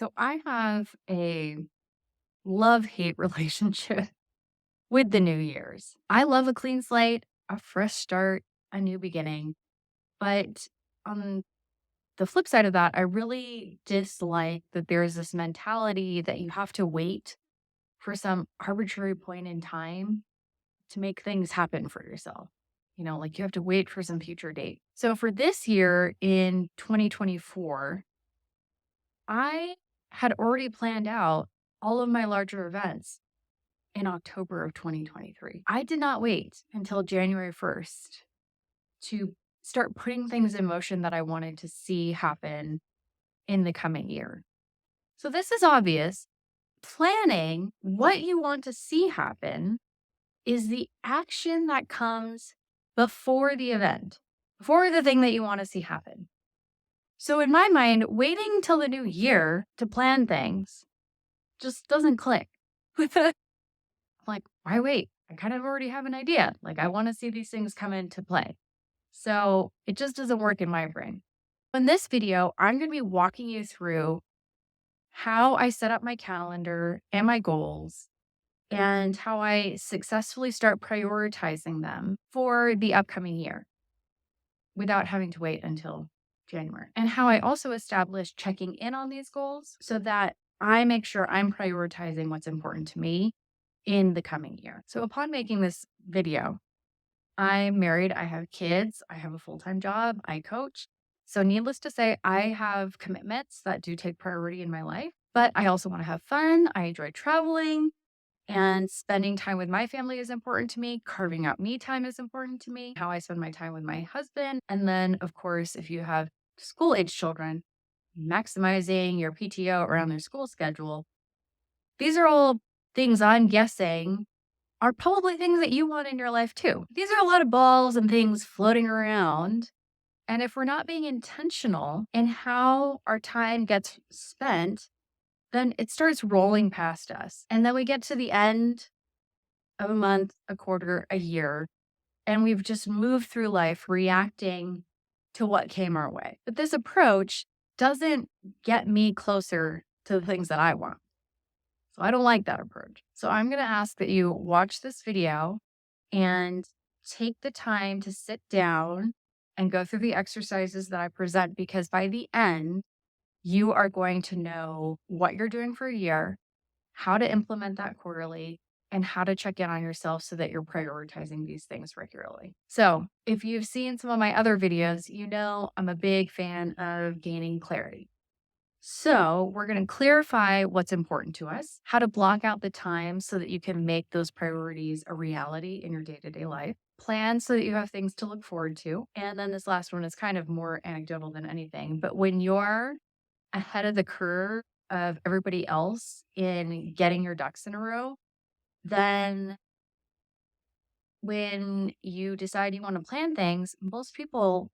So I have a love-hate relationship with the New Year's. I love a clean slate, a fresh start, a new beginning. But on the flip side of that, I really dislike that there's this mentality that you have to wait for some arbitrary point in time to make things happen for yourself. Like you have to wait for some future date. So for this year in 2024, I had already planned out all of my larger events in October of 2023. I did not wait until January 1st to start putting things in motion that I wanted to see happen in the coming year. So this is obvious. Planning what you want to see happen is the action that comes before the event, before the thing that you want to see happen. So in my mind, waiting till the new year to plan things just doesn't click. Like, why wait? I kind of already have an idea. Like, I want to see these things come into play. So it just doesn't work in my brain. In this video, I'm going to be walking you through how I set up my calendar and my goals and how I successfully start prioritizing them for the upcoming year without having to wait until January. And how I also establish checking in on these goals so that I make sure I'm prioritizing what's important to me in the coming year. So upon making this video, I'm married, I have kids, I have a full-time job, I coach. So needless to say, I have commitments that do take priority in my life, but I also want to have fun. I enjoy traveling and spending time with my family is important to me. Carving out me time is important to me. How I spend my time with my husband. And then, of course, if you have school-age children, maximizing your PTO around their school schedule. These are all things I'm guessing are probably things that you want in your life too. These are a lot of balls and things floating around. And if we're not being intentional in how our time gets spent, then it starts rolling past us. And then we get to the end of a month, a quarter, a year, and we've just moved through life reacting to what came our way. But this approach doesn't get me closer to the things that I want. So I don't like that approach. So I'm going to ask that you watch this video and take the time to sit down and go through the exercises that I present, because by the end, you are going to know what you're doing for a year, how to implement that quarterly, and how to check in on yourself so that you're prioritizing these things regularly. So if you've seen some of my other videos, you know I'm a big fan of gaining clarity. So we're going to clarify what's important to us, how to block out the time so that you can make those priorities a reality in your day-to-day life, plan so that you have things to look forward to. And then this last one is kind of more anecdotal than anything. But when you're ahead of the curve of everybody else in getting your ducks in a row, then when you decide you want to plan things, most people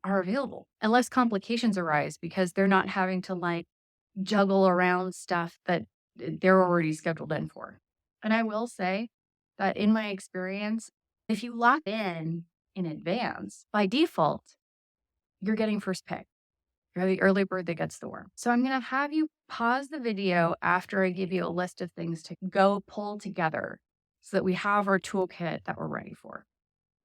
are available unless complications arise because they're not having to juggle around stuff that they're already scheduled in for. And I will say that in my experience, if you lock in advance, by default, you're getting first pick. You're the early bird that gets the worm. So I'm going to have you pause the video after I give you a list of things to go pull together so that we have our toolkit that we're ready for.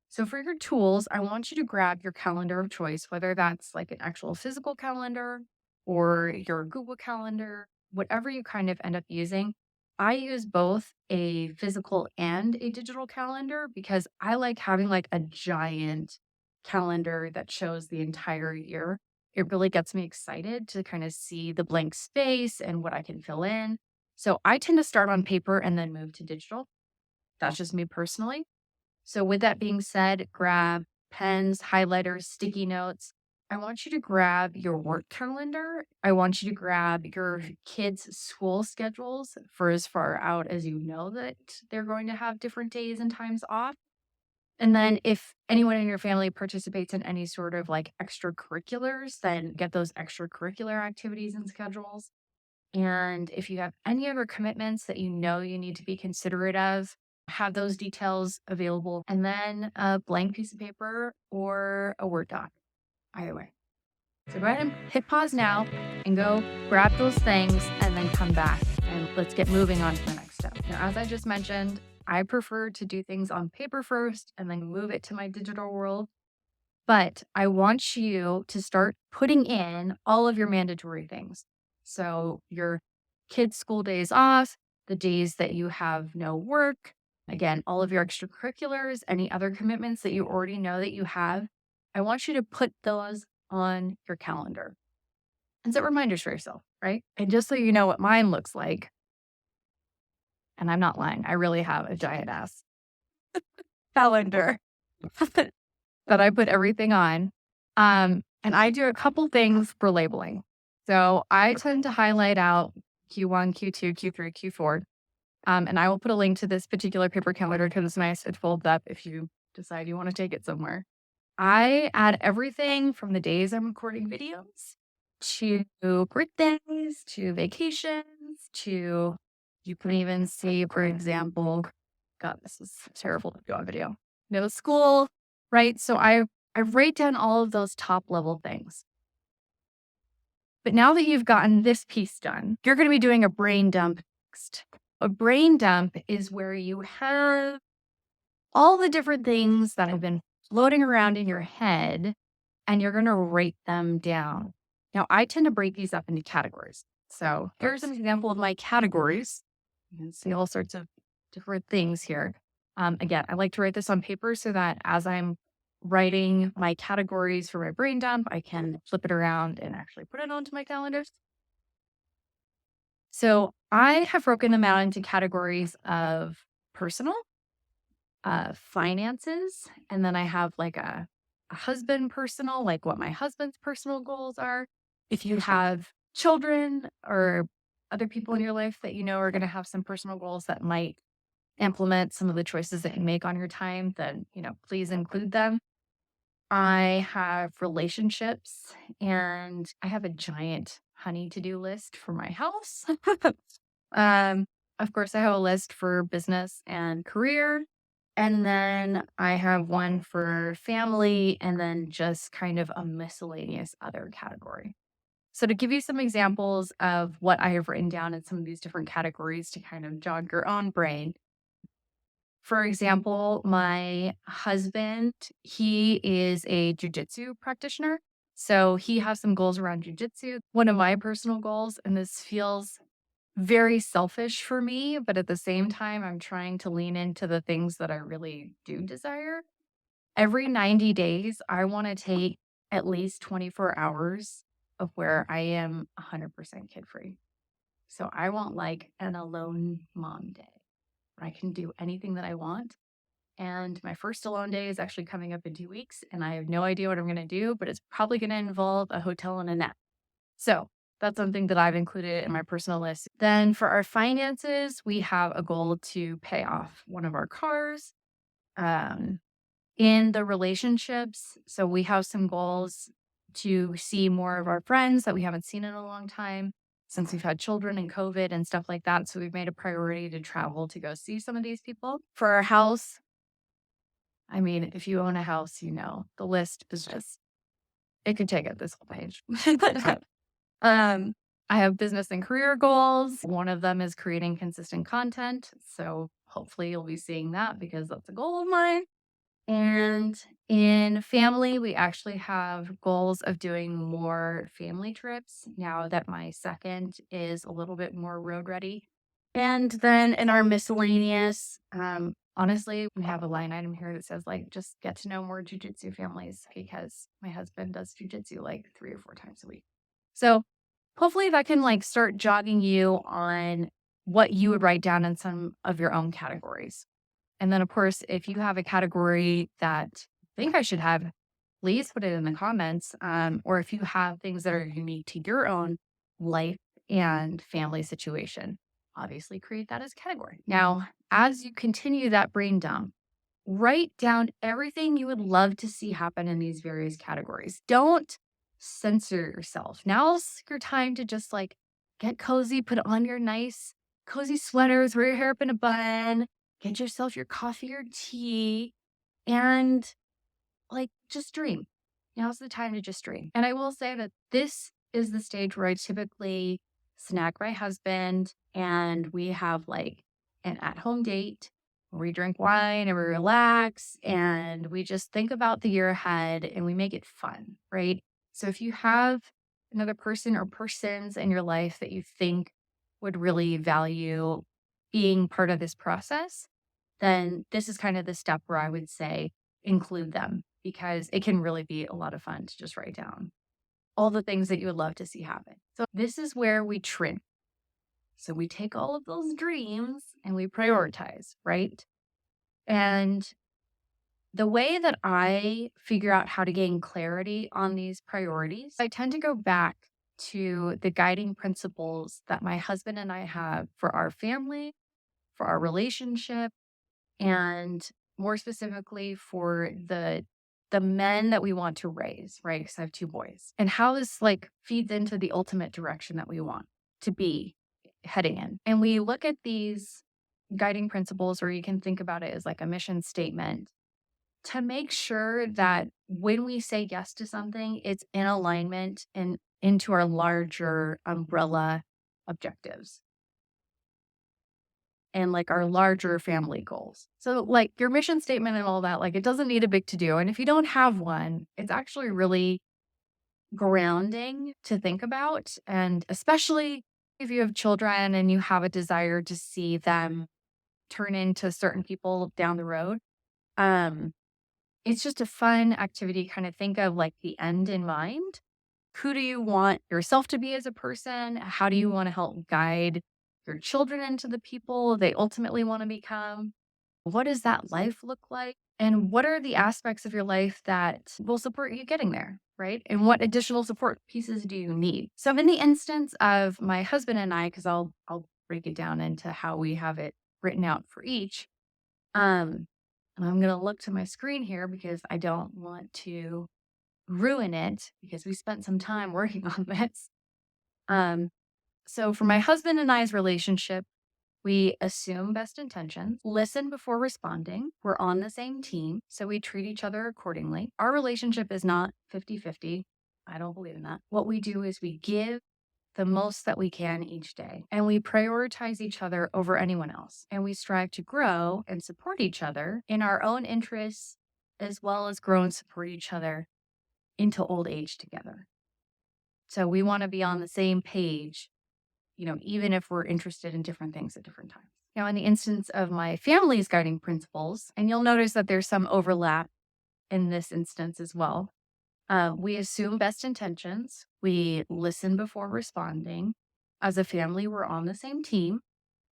So for your tools, I want you to grab your calendar of choice, whether that's like an actual physical calendar or your Google Calendar, whatever you kind of end up using. I use both a physical and a digital calendar because I like having like a giant calendar that shows the entire year. It really gets me excited to kind of see the blank space and what I can fill in. So I tend to start on paper and then move to digital. That's just me personally. So with that being said, grab pens, highlighters, sticky notes. I want you to grab your work calendar. I want you to grab your kids' school schedules for as far out as you know that they're going to have different days and times off. And then if anyone in your family participates in any sort of like extracurriculars, then get those extracurricular activities and schedules. And if you have any other commitments that you know you need to be considerate of, have those details available. And then a blank piece of paper or a Word doc, either way. So go ahead and hit pause now and go grab those things and then come back and let's get moving on to the next step. Now, as I just mentioned, I prefer to do things on paper first and then move it to my digital world. But I want you to start putting in all of your mandatory things. So your kids' school days off, the days that you have no work, again, all of your extracurriculars, any other commitments that you already know that you have. I want you to put those on your calendar and set reminders for yourself, right? And just so you know what mine looks like, and I'm not lying, I really have a giant ass calendar that I put everything on. And I do a couple things for labeling. So I tend to highlight out Q1, Q2, Q3, Q4. And I will put a link to this particular paper calendar because it's nice. It folds up if you decide you want to take it somewhere. I add everything from the days I'm recording videos to birthdays, to vacations, to you can even see, for example, God, this is terrible to do on video. No school, right? So I write down all of those top level things. But now that you've gotten this piece done, you're going to be doing a brain dump next. A brain dump is where you have all the different things that have been floating around in your head and you're going to write them down. Now, I tend to break these up into categories. So here's an example of my categories. You can see all sorts of different things here. Again, I like to write this on paper so that as I'm writing my categories for my brain dump, I can flip it around and actually put it onto my calendars. So I have broken them out into categories of personal, finances, and then I have like a husband personal, like what my husband's personal goals are. If you have children or other people in your life that you know are going to have some personal goals that might implement some of the choices that you make on your time, then, please include them. I have relationships and I have a giant honey to-do list for my house. um, of course, I have a list for business and career. And then I have one for family and then just kind of a miscellaneous other category. So to give you some examples of what I have written down in some of these different categories to kind of jog your own brain. For example, my husband, he is a jujitsu practitioner. So he has some goals around jujitsu. One of my personal goals, and this feels very selfish for me, but at the same time, I'm trying to lean into the things that I really do desire. Every 90 days, I want to take at least 24 hours of where I am 100% kid free. So I want like an alone mom day where I can do anything that I want. And my first alone day is actually coming up in 2 weeks, and I have no idea what I'm going to do, but it's probably going to involve a hotel and a nap. So that's something that I've included in my personal list. Then for our finances, we have a goal to pay off one of our cars. In the relationships, so we have some goals to see more of our friends that we haven't seen in a long time since we've had children and COVID and stuff like that. So we've made a priority to travel to go see some of these people. For our house, I mean, if you own a house, the list is just, it could take up this whole page. I have business and career goals. One of them is creating consistent content. So hopefully you'll be seeing that because that's a goal of mine. And in family, we actually have goals of doing more family trips now that my second is a little bit more road ready. And then in our miscellaneous, honestly, we have a line item here that says like, just get to know more jujitsu families because my husband does jujitsu like 3 or 4 times a week. So hopefully that can like start jogging you on what you would write down in some of your own categories. And then, of course, if you have a category that you think I should have, please put it in the comments. Or if you have things that are unique to your own life and family situation, obviously create that as a category. Now, as you continue that brain dump, write down everything you would love to see happen in these various categories. Don't censor yourself. Now's your time to just like get cozy, put on your nice, cozy sweaters, wear your hair up in a bun, get yourself your coffee or tea, and like just dream. now's the time to just dream. And I will say that this is the stage where I typically snag my husband and we have like an at home date where we drink wine and we relax and we just think about the year ahead and we make it fun, right? So if you have another person or persons in your life that you think would really value being part of this process, then this is kind of the step where I would say include them because it can really be a lot of fun to just write down all the things that you would love to see happen. So this is where we trim. So we take all of those dreams and we prioritize, right? And the way that I figure out how to gain clarity on these priorities, I tend to go back to the guiding principles that my husband and I have for our family, for our relationship, and more specifically for the men that we want to raise, right? Because I have two boys. And how this like feeds into the ultimate direction that we want to be heading in. And we look at these guiding principles, or you can think about it as like a mission statement to make sure that when we say yes to something, it's in alignment and into our larger umbrella objectives and like our larger family goals. So, like your mission statement and all that, like it doesn't need a big to do. And if you don't have one, it's actually really grounding to think about. And especially if you have children and you have a desire to see them turn into certain people down the road. Um, it's just a fun activity, kind of think of like the end in mind. Who do you want yourself to be as a person? How do you want to help guide your children into the people they ultimately want to become? What does that life look like? And what are the aspects of your life that will support you getting there, right? And what additional support pieces do you need? So in the instance of my husband and I, because I'll break it down into how we have it written out for each. And I'm gonna look to my screen here because I don't want to ruin it because we spent some time working on this. Um, so for my husband and I's relationship, we assume best intentions, listen before responding. We're on the same team, so we treat each other accordingly. Our relationship is not 50-50. I don't believe in that. What we do is we give the most that we can each day, and we prioritize each other over anyone else. And we strive to grow and support each other in our own interests, as well as grow and support each other into old age together. So we want to be on the same page, even if we're interested in different things at different times. Now, in the instance of my family's guiding principles, and you'll notice that there's some overlap in this instance as well. We assume best intentions. We listen before responding. As a family, we're on the same team.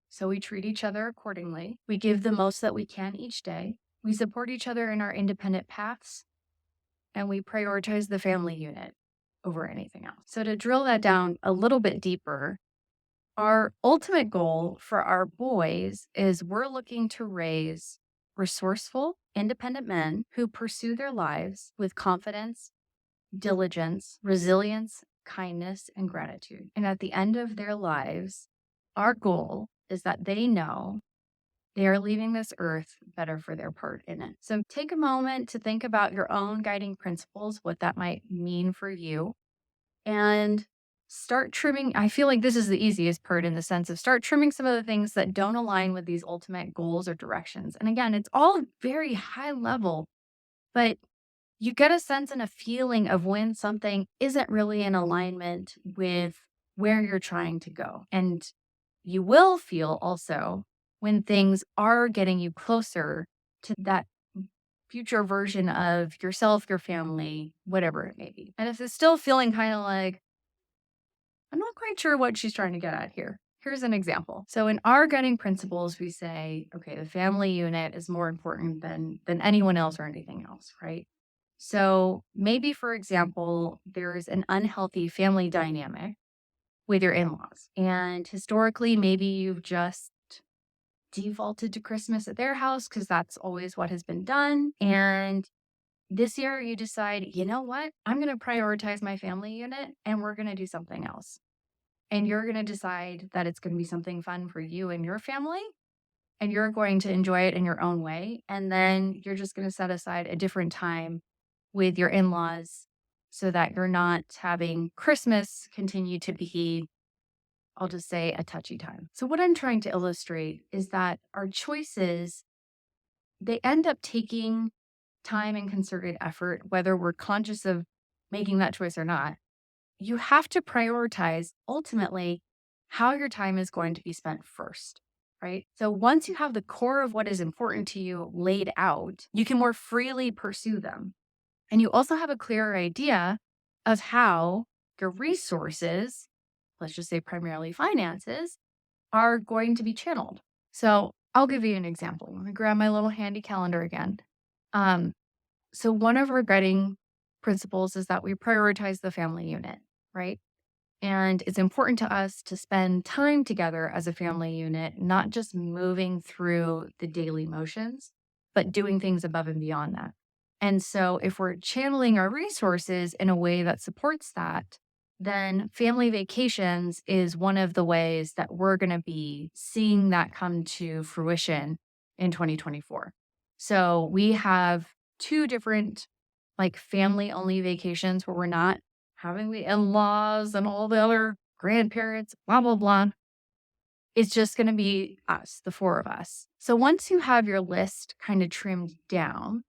So we treat each other accordingly. We give the most that we can each day. We support each other in our independent paths. And we prioritize the family unit over anything else. So to drill that down a little bit deeper, our ultimate goal for our boys is we're looking to raise resourceful, independent men who pursue their lives with confidence, diligence, resilience, kindness, and gratitude. And at the end of their lives, our goal is that they know they are leaving this earth better for their part in it. So take a moment to think about your own guiding principles, what that might mean for you, and start trimming. I feel like this is the easiest part in the sense of start trimming some of the things that don't align with these ultimate goals or directions. And again, it's all very high level, but you get a sense and a feeling of when something isn't really in alignment with where you're trying to go. And you will feel also when things are getting you closer to that future version of yourself, your family, whatever it may be. And if it's still feeling kind of like, I'm not quite sure what she's trying to get at here. Here's an example. So in our guiding principles, we say, okay, the family unit is more important than anyone else or anything else, right? So maybe, for example, there's an unhealthy family dynamic with your in-laws. And historically, maybe you've just defaulted to Christmas at their house because that's always what has been done. And this year you decide, you know what? I'm going to prioritize my family unit and we're going to do something else. And you're going to decide that it's going to be something fun for you and your family. And you're going to enjoy it in your own way. And then you're just going to set aside a different time with your in laws so that you're not having Christmas continue to be, I'll just say, a touchy time. So, what I'm trying to illustrate is that our choices, they end up taking time and concerted effort, whether we're conscious of making that choice or not. You have to prioritize ultimately how your time is going to be spent first, right? So once you have the core of what is important to you laid out, you can more freely pursue them. And you also have a clearer idea of how your resources, let's just say primarily finances, are going to be channeled. So I'll give you an example. Let me grab my little handy calendar again. Um, so one of our guiding principles is that we prioritize the family unit, right? And it's important to us to spend time together as a family unit, not just moving through the daily motions, but doing things above and beyond that. And so, if we're channeling our resources in a way that supports that, then family vacations is one of the ways that we're going to be seeing that come to fruition in 2024. So, we have two different like family only vacations where we're not having the in-laws and all the other grandparents, blah, blah, blah. It's just going to be us, the four of us. So once you have your list kind of trimmed down,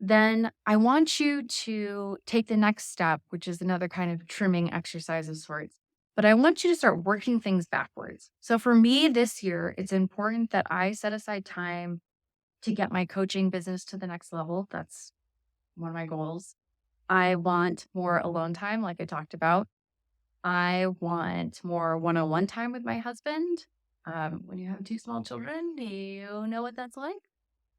then I want you to take the next step, which is another kind of trimming exercise of sorts. But I want you to start working things backwards. So for me this year, it's important that I set aside time to get my coaching business to the next level. That's one of my goals. I want more alone time, like I talked about. I want more one-on-one time with my husband. When you have two small children, do you know what that's like?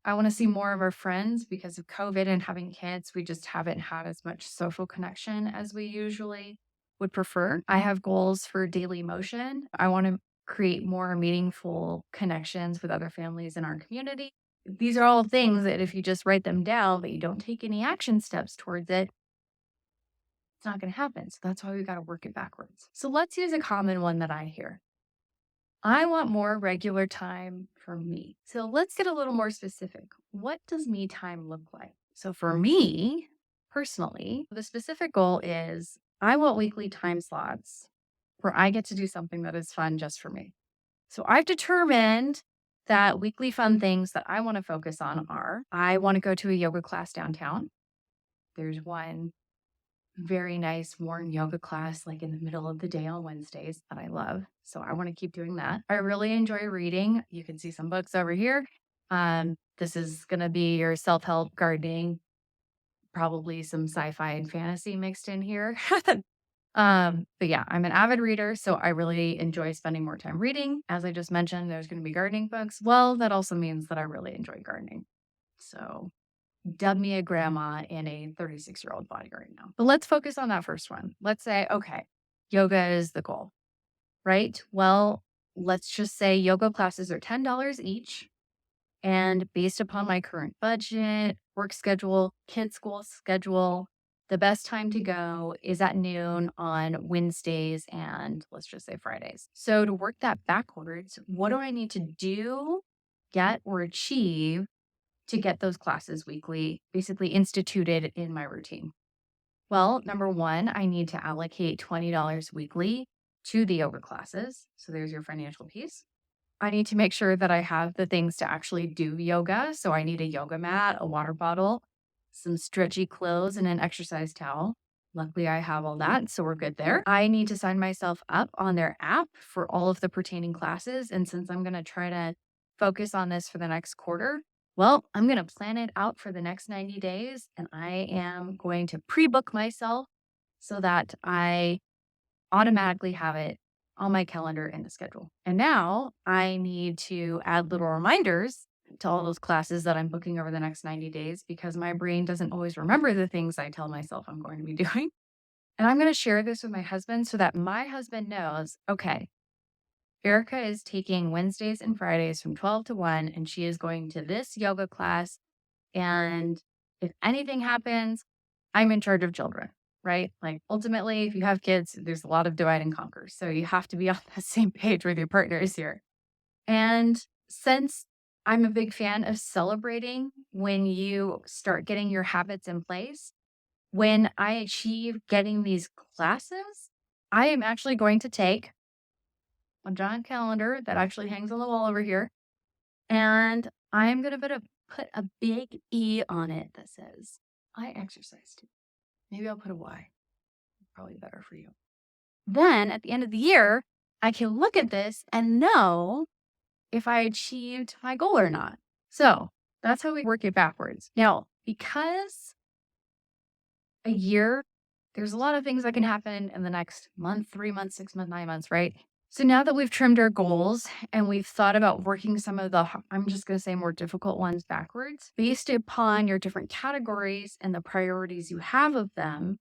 I want to see more of our friends because of COVID and having kids. We just haven't had as much social connection as we usually would prefer. I have goals for daily motion. I want to create more meaningful connections with other families in our community. These are all things that if you just write them down, but you don't take any action steps towards it, it's not going to happen. So that's why we got to work it backwards. So let's use a common one that I hear. I want more regular time for me. So let's get a little more specific. What does me time look like? So for me personally, the specific goal is I want weekly time slots where I get to do something that is fun just for me. So I've determined that weekly fun things that I want to focus on are I want to go to a yoga class downtown. There's one very nice worn yoga class like in the middle of the day on Wednesdays that I love. So I want to keep doing that. I really enjoy reading. You can see some books over here. This is going to be your self-help gardening, probably some sci-fi and fantasy mixed in here. But yeah, I'm an avid reader, so I really enjoy spending more time reading. As I just mentioned, there's going to be gardening books. Well, that also means that I really enjoy gardening. So dub me a grandma in a 36-year-old body right now. But let's focus on that first one. Let's say, okay, yoga is the goal, right? Well, let's just say yoga classes are $10 each. And based upon my current budget, work schedule, kids' school schedule, the best time to go is at noon on Wednesdays and let's just say Fridays. So to work that backwards, what do I need to do, get, or achieve to get those classes weekly, basically instituted in my routine? Well, number one, I need to allocate $20 weekly to the yoga classes. So there's your financial piece. I need to make sure that I have the things to actually do yoga. So I need a yoga mat, a water bottle, some stretchy clothes, and an exercise towel. Luckily, I have all that, so we're good there. I need to sign myself up on their app for all of the pertaining classes. And since I'm going to try to focus on this for the next quarter, well, I'm going to plan it out for the next 90 days. And I am going to pre-book myself so that I automatically have it on my calendar in the schedule. And now I need to add little reminders to all those classes that I'm booking over the next 90 days because my brain doesn't always remember the things I tell myself I'm going to be doing. And I'm going to share this with my husband so that my husband knows, okay, Erica is taking Wednesdays and Fridays from 12 to 1, and she is going to this yoga class. And if anything happens, I'm in charge of children, right? Like ultimately, if you have kids, there's a lot of divide and conquer. So you have to be on the same page with your partners here. And since I'm a big fan of celebrating when you start getting your habits in place, when I achieve getting these classes, I am actually going to take a giant calendar that actually hangs on the wall over here, and I'm going to put a big E on it that says, I exercised. Maybe I'll put a Y. Probably better for you. Then at the end of the year, I can look at this and know if I achieved my goal or not. So that's how we work it backwards. Now, because a year, there's a lot of things that can happen in the next month, 3 months, 6 months, 9 months, right? So now that we've trimmed our goals and we've thought about working some of the, I'm just going to say more difficult ones backwards, based upon your different categories and the priorities you have of them,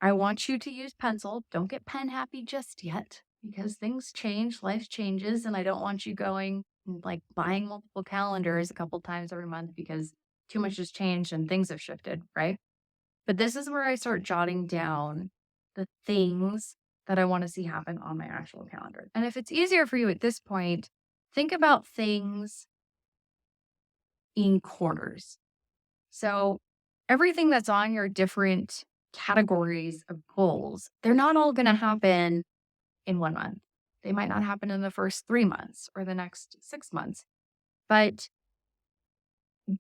I want you to use pencil. Don't get pen happy just yet because things change, life changes, and I don't want you going and like buying multiple calendars a couple times every month because too much has changed and things have shifted, right? But this is where I start jotting down the things that I want to see happen on my actual calendar. And if it's easier for you at this point, think about things in quarters. So everything that's on your different categories of goals, they're not all going to happen in 1 month. They might not happen in the first 3 months or the next 6 months, but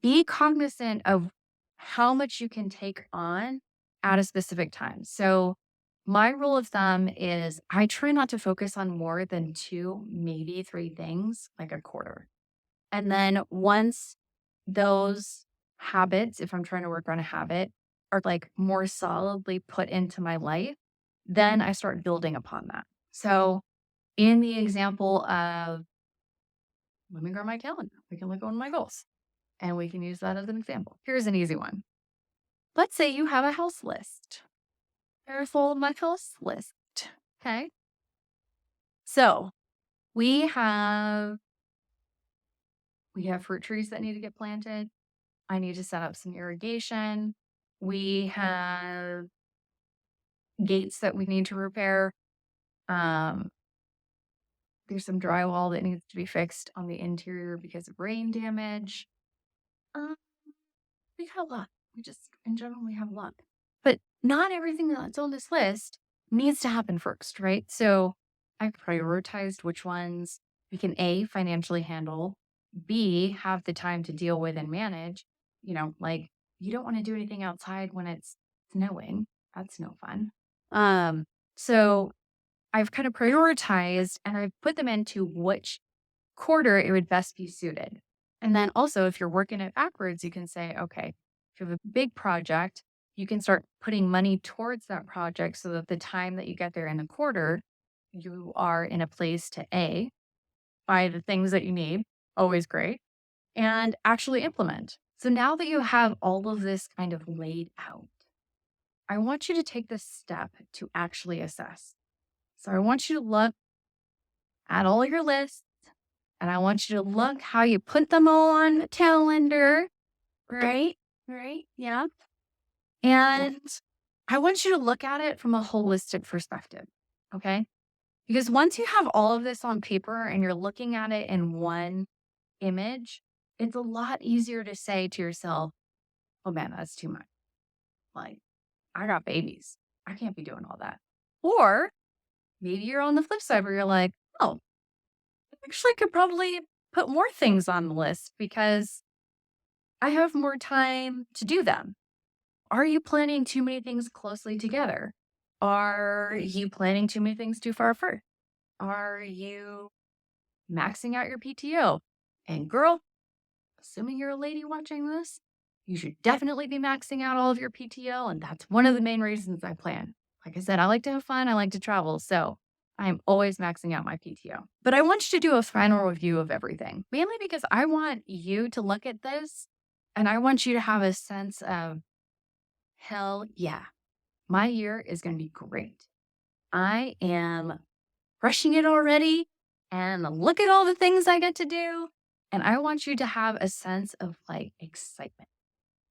be cognizant of how much you can take on at a specific time. So my rule of thumb is I try not to focus on more than two, maybe three things, like a quarter. And then once those habits, if I'm trying to work on a habit, are like more solidly put into my life, then I start building upon that. So in the example of, let me grab my calendar. We can look at one of my goals and we can use that as an example. Here's an easy one. Let's say you have a house list. Here's all my house list. Okay. So we have fruit trees that need to get planted. I need to set up some irrigation. We have gates that we need to repair. Um, there's some drywall that needs to be fixed on the interior because of rain damage. Um, we have a lot. We just, in general, we have a lot. But not everything that's on this list needs to happen first, right? So I prioritized which ones we can A, financially handle, B, have the time to deal with and manage. Like you don't want to do anything outside when it's snowing. That's no fun. So I've kind of prioritized and I've put them into which quarter it would best be suited. And then also, if you're working it backwards, you can say, okay, if you have a big project, you can start putting money towards that project so that the time that you get there in a quarter, you are in a place to A, buy the things that you need, always great, and actually implement. So now that you have all of this kind of laid out, I want you to take this step to actually assess. So I want you to look at all your lists and I want you to look how you put them all on the calendar. Right? Right? Yeah. And I want you to look at it from a holistic perspective. Okay. Because once you have all of this on paper and you're looking at it in one image, it's a lot easier to say to yourself, oh man, that's too much. Like, I got babies. I can't be doing all that. Or maybe you're on the flip side where you're like, oh, I actually could probably put more things on the list because I have more time to do them. Are you planning too many things closely together? Are you planning too many things too far apart? Are you maxing out your PTO? And girl, assuming you're a lady watching this, you should definitely be maxing out all of your PTO. And that's one of the main reasons I plan. Like I said, I like to have fun. I like to travel. So I'm always maxing out my PTO. But I want you to do a final review of everything, mainly because I want you to look at this and I want you to have a sense of, hell yeah, my year is going to be great. I am crushing it already. And look at all the things I get to do. And I want you to have a sense of like excitement.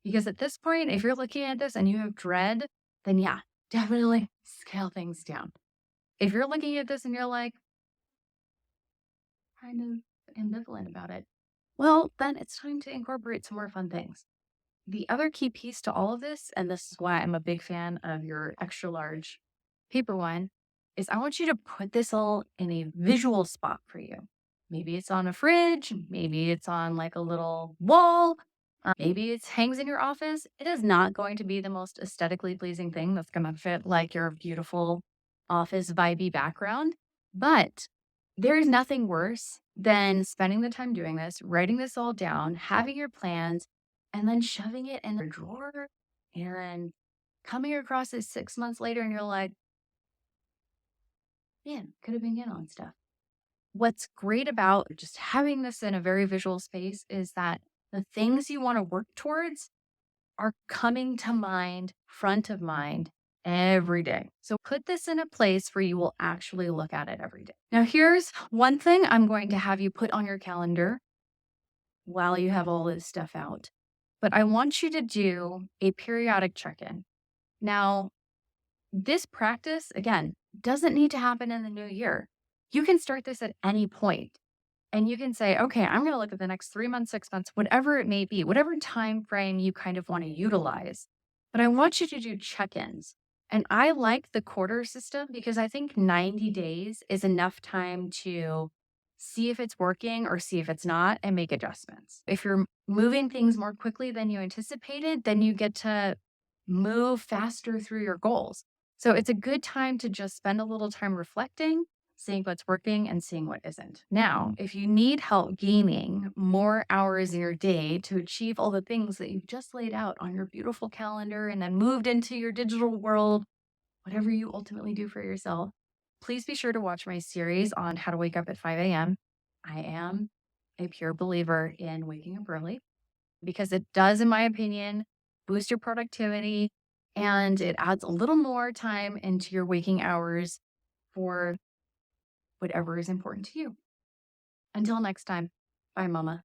Because at this point, if you're looking at this and you have dread, then yeah, definitely scale things down. If you're looking at this and you're like, kind of ambivalent about it, well, then it's time to incorporate some more fun things. The other key piece to all of this, and this is why I'm a big fan of your extra large paper one, is I want you to put this all in a visual spot for you. Maybe it's on a fridge, maybe it's on like a little wall, maybe it hangs in your office. It is not going to be the most aesthetically pleasing thing that's going to fit like your beautiful office vibey background. But there is nothing worse than spending the time doing this, writing this all down, having your plans, and then shoving it in a drawer and coming across it 6 months later and you're like, man, could have been in on stuff. What's great about just having this in a very visual space is that the things you want to work towards are coming to mind, front of mind every day. So put this in a place where you will actually look at it every day. Now, here's one thing I'm going to have you put on your calendar while you have all this stuff out. But I want you to do a periodic check in. Now, this practice, again, doesn't need to happen in the new year. You can start this at any point. And you can say, okay, I'm going to look at the next 3 months, 6 months, whatever it may be, whatever time frame you kind of want to utilize. But I want you to do check ins. And I like the quarter system because I think 90 days is enough time to see if it's working or see if it's not and make adjustments. If you're moving things more quickly than you anticipated, then you get to move faster through your goals. So it's a good time to just spend a little time reflecting, seeing what's working and seeing what isn't. Now, if you need help gaining more hours in your day to achieve all the things that you've just laid out on your beautiful calendar and then moved into your digital world, whatever you ultimately do for yourself, please be sure to watch my series on how to wake up at 5 a.m. I am a pure believer in waking up early because it does, in my opinion, boost your productivity and it adds a little more time into your waking hours for whatever is important to you. Until next time, bye, Mama.